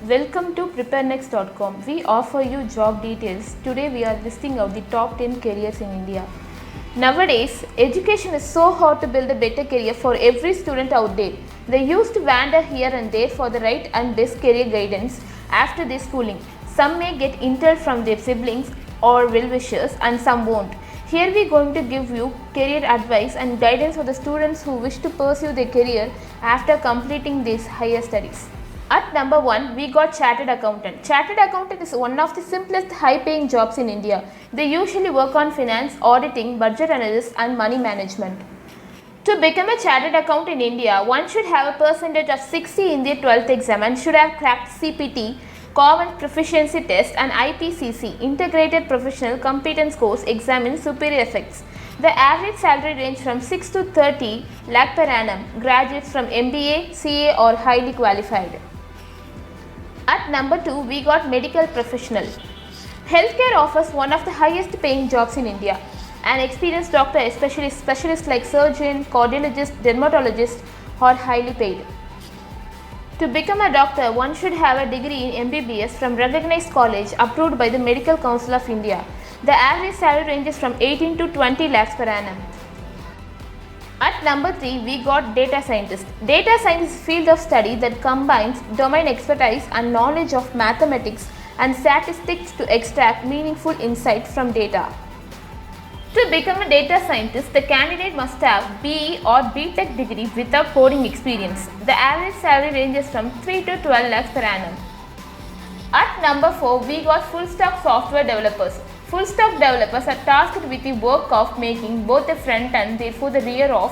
Welcome to preparenext.com. We offer you job details. Today we are listing out the top 10 careers in India. Nowadays, education is so hard to build a better career for every student out there. They used to wander here and there for the right and best career guidance after their schooling. Some may get intel from their siblings or well-wishers and some won't. Here we are going to give you career advice and guidance for the students who wish to pursue their career after completing these higher studies. At number 1, we got Chartered Accountant. Chartered Accountant is one of the simplest high-paying jobs in India. They usually work on finance, auditing, budget analysis and money management. To become a Chartered Accountant in India, one should have a percentage of 60 in their 12th exam and should have cracked CPT, Common Proficiency Test and IPCC, Integrated Professional Competence Course exam in Superior Effects. The average salary range from 6 to 30 lakh per annum. Graduates from MBA, CA or highly qualified. At number 2, we got Medical Professional. Healthcare offers one of the highest paying jobs in India. An experienced doctor, especially specialists like surgeon, cardiologist, dermatologist, are highly paid. To become a doctor, one should have a degree in MBBS from recognized college approved by the Medical Council of India. The average salary ranges from 18 to 20 lakhs per annum. At number 3, we got Data Scientist. Data science is a field of study that combines domain expertise and knowledge of mathematics and statistics to extract meaningful insight from data. To become a data scientist, the candidate must have BE or BTech degree without coding experience. The average salary ranges from 3 to 12 lakhs per annum. At number 4, we got full stack software developers. Full stack developers are tasked with the work of making both the front and therefore the rear of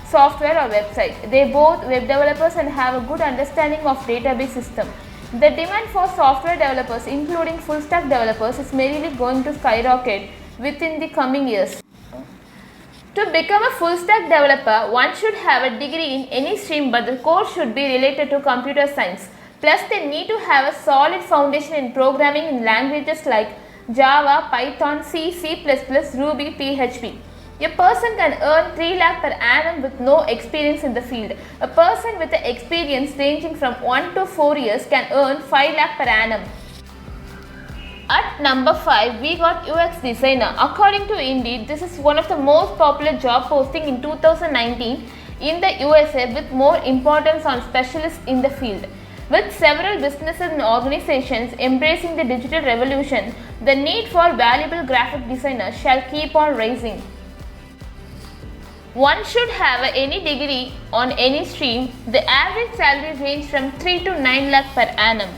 software or website. They are both web developers and have a good understanding of database system. The demand for software developers, including full stack developers, is merely going to skyrocket within the coming years. To become a full stack developer, one should have a degree in any stream, but the course should be related to computer science. Plus, they need to have a solid foundation in programming in languages like Java, Python, C, C++, Ruby, PHP. A person can earn 3 lakh per annum with no experience in the field. A person with the experience ranging from 1 to 4 years can earn 5 lakh per annum. At number 5, we got UX Designer. According to Indeed, this is one of the most popular job posting in 2019 in the USA, with more importance on specialists in the field. With several businesses and organizations embracing the digital revolution, the need for valuable graphic designers shall keep on rising. One should have any degree on any stream. The average salary range from 3 to 9 lakh per annum.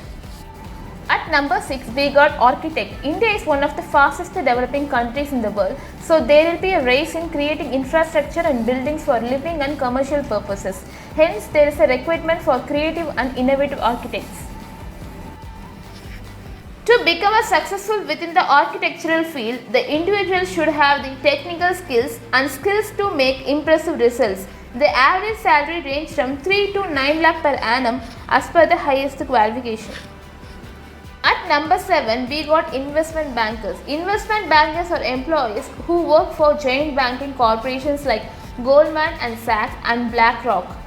At number 6, we got Architect. India is one of the fastest developing countries in the world, so there will be a race in creating infrastructure and buildings for living and commercial purposes. Hence, there is a requirement for creative and innovative architects. To become a successful within the architectural field, the individual should have the technical skills and skills to make impressive results. The average salary range from 3 to 9 lakh per annum as per the highest qualification. At number 7, we got investment bankers. Investment bankers are employees who work for giant banking corporations like Goldman and Sachs and BlackRock.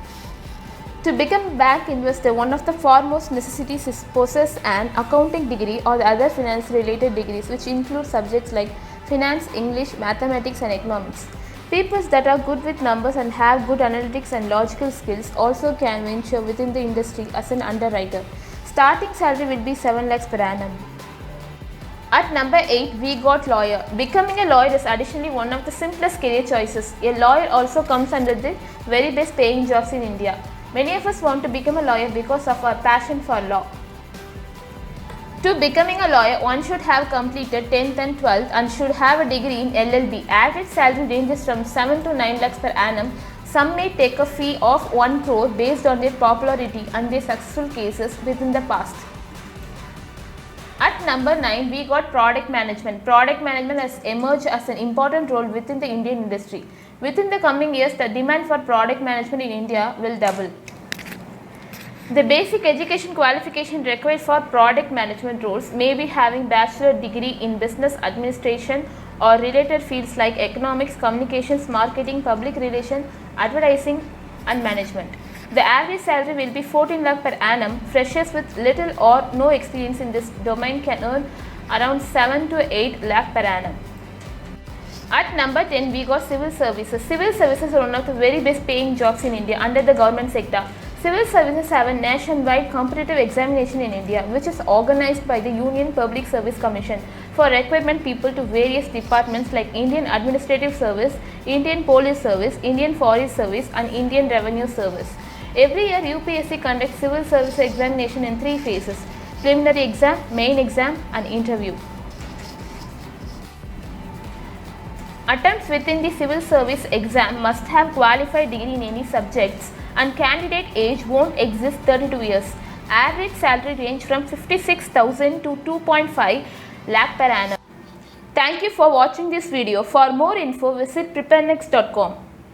To become a bank investor, one of the foremost necessities is possess an accounting degree or the other finance related degrees, which include subjects like finance, English, mathematics and economics. People that are good with numbers and have good analytics and logical skills also can venture within the industry as an underwriter. Starting salary will be 7 lakhs per annum. At number 8, we got lawyer. Becoming a lawyer is additionally one of the simplest career choices. A lawyer also comes under the very best paying jobs in India. Many of us want to become a lawyer because of our passion for law. To becoming a lawyer, one should have completed 10th and 12th and should have a degree in LLB. Average salary ranges from 7 to 9 lakhs per annum. Some may take a fee of 1 crore based on their popularity and their successful cases within the past. At number 9, we got product management. Product management has emerged as an important role within the Indian industry. Within the coming years, the demand for product management in India will double. The basic education qualification required for product management roles may be having bachelor degree in business administration or related fields like economics, communications, marketing, public relations, advertising and management. The average salary will be 14 lakh per annum. Freshers with little or no experience in this domain can earn around 7 to 8 lakh per annum. At number 10, we got civil services. Civil services are one of the very best paying jobs in India under the government sector. Civil services have a nationwide competitive examination in India, which is organized by the Union Public Service Commission for recruitment people to various departments like Indian Administrative Service, Indian Police Service, Indian Forest Service and Indian Revenue Service. Every year, UPSC conducts civil service examination in 3 phases: preliminary exam, main exam and interview. Attempts within the civil service exam must have qualified degree in any subjects and candidate age won't exist 32 years. Average salary range from 56,000 to 2.5 lakh per annum. Thank you for watching this video. For more info, visit preparenext.com.